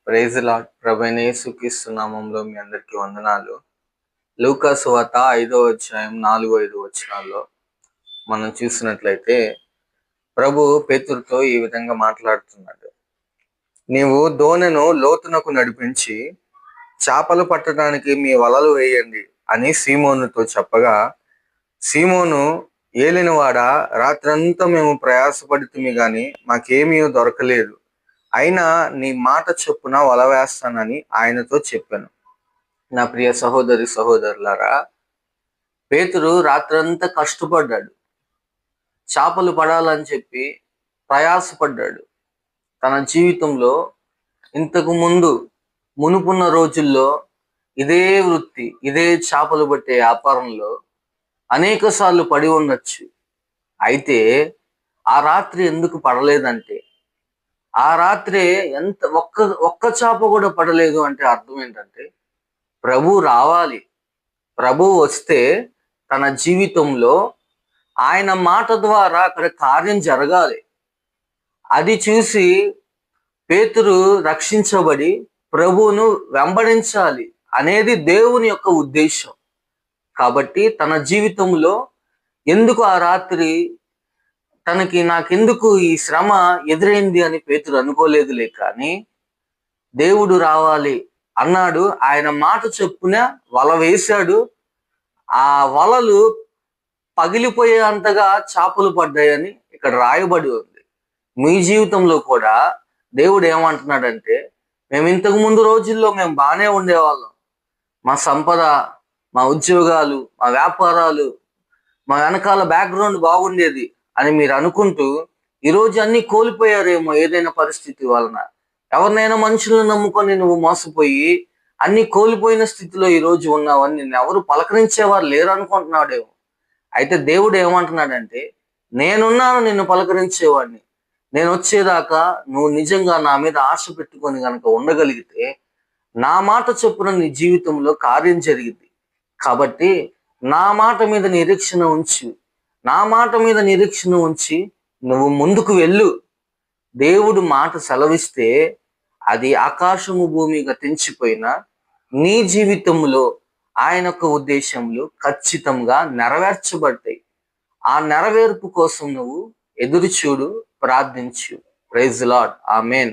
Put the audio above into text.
Praise lord. ప్రభువైన యేసుక్రీస్తు నామములో మీ అందరికీ వందనాలు. లూకా సువార్త 5వ అధ్యాయం 4-5 వచనాల్లో మనం చూసినట్లయితే ప్రభు పేతురుతో ఈ విధంగా మాట్లాడుతున్నాడు. నీవు దోణెను లోతునకు నడిపించి చేపలు పట్టడానికి మీ వలలు వేయండి అని సీమోనుతో చెప్పగా, సీమోను, ఏలినవాడా, రాత్రంతా మేము ప్రయాసపడుతుంది గాని మాకేమీ దొరకలేదు, అయినా నీ మాట చొప్పున వల వేస్తానని ఆయనతో చెప్పాను. నా ప్రియ సహోదరి సహోదరులారా, పేతురు రాత్రంతా కష్టపడ్డాడు, చేపలు పడాలని చెప్పి ప్రయాసపడ్డాడు. తన జీవితంలో ఇంతకు ముందు మునుపున్న రోజుల్లో ఇదే వృత్తి, ఇదే చేపలు పట్టే వ్యాపారంలో అనేక సార్లు పడి ఉండొచ్చు. అయితే ఆ రాత్రి ఎందుకు పడలేదంటే, ఆ రాత్రి ఒక్క చేప కూడా పడలేదు అంటే అర్థం ఏంటంటే, ప్రభు రావాలి, ప్రభు వస్తే తన జీవితంలో ఆయన మాట ద్వారా అక్కడ కార్యం జరగాలి. అది చూసి పేతురు రక్షించబడి ప్రభువును వెంబడించాలి అనేది దేవుని యొక్క ఉద్దేశం. కాబట్టి తన జీవితంలో ఎందుకు ఆ రాత్రి నాకెందుకు ఈ శ్రమ ఎదురైంది అని పేతురు అనుకోలేదులే, కానీ దేవుడు రావాలి అన్నాడు. ఆయన మాట చొప్పున వల వేశాడు. ఆ వలలు పగిలిపోయేంతగా చేపలు పడ్డాయని ఇక్కడ రాయబడి ఉంది. మీ జీవితంలో కూడా దేవుడు ఏమంటున్నాడంటే, మేము ఇంతకు ముందు రోజుల్లో మేము బాగానే ఉండేవాళ్ళం, మా సంపద, మా ఉద్యోగాలు, మా వ్యాపారాలు, మా వెనకాల బ్యాక్గ్రౌండ్ బాగుండేది అని మీరు అనుకుంటూ ఈరోజు అన్ని కోల్పోయారేమో ఏదైనా పరిస్థితి వలన. ఎవరినైనా మనుషులను నమ్ముకొని నువ్వు మోసపోయి అన్ని కోల్పోయిన స్థితిలో ఈరోజు ఉన్నావని నిన్ను ఎవరు పలకరించేవారు లేరు అనుకుంటున్నాడేమో. అయితే దేవుడు ఏమంటున్నాడంటే, నేనున్నాను నిన్ను పలకరించేవాడిని. నేను వచ్చేదాకా నువ్వు నిజంగా నా మీద ఆశ పెట్టుకొని కనుక ఉండగలిగితే నా మాట చొప్పున నీ జీవితంలో కార్యం జరిగింది. కాబట్టి నా మాట మీద నిరీక్షణ ఉంచి నువ్వు ముందుకు వెళ్ళు. దేవుడు మాట సెలవిస్తే అది ఆకాశము భూమి గతించిపోయినా నీ జీవితంలో ఆయన యొక్క ఉద్దేశములు ఖచ్చితంగా నెరవేర్చబడతాయి. ఆ నెరవేర్పు కోసం నువ్వు ఎదురు చూడు, ప్రార్థించు. Praise Lord. ఆమేన్.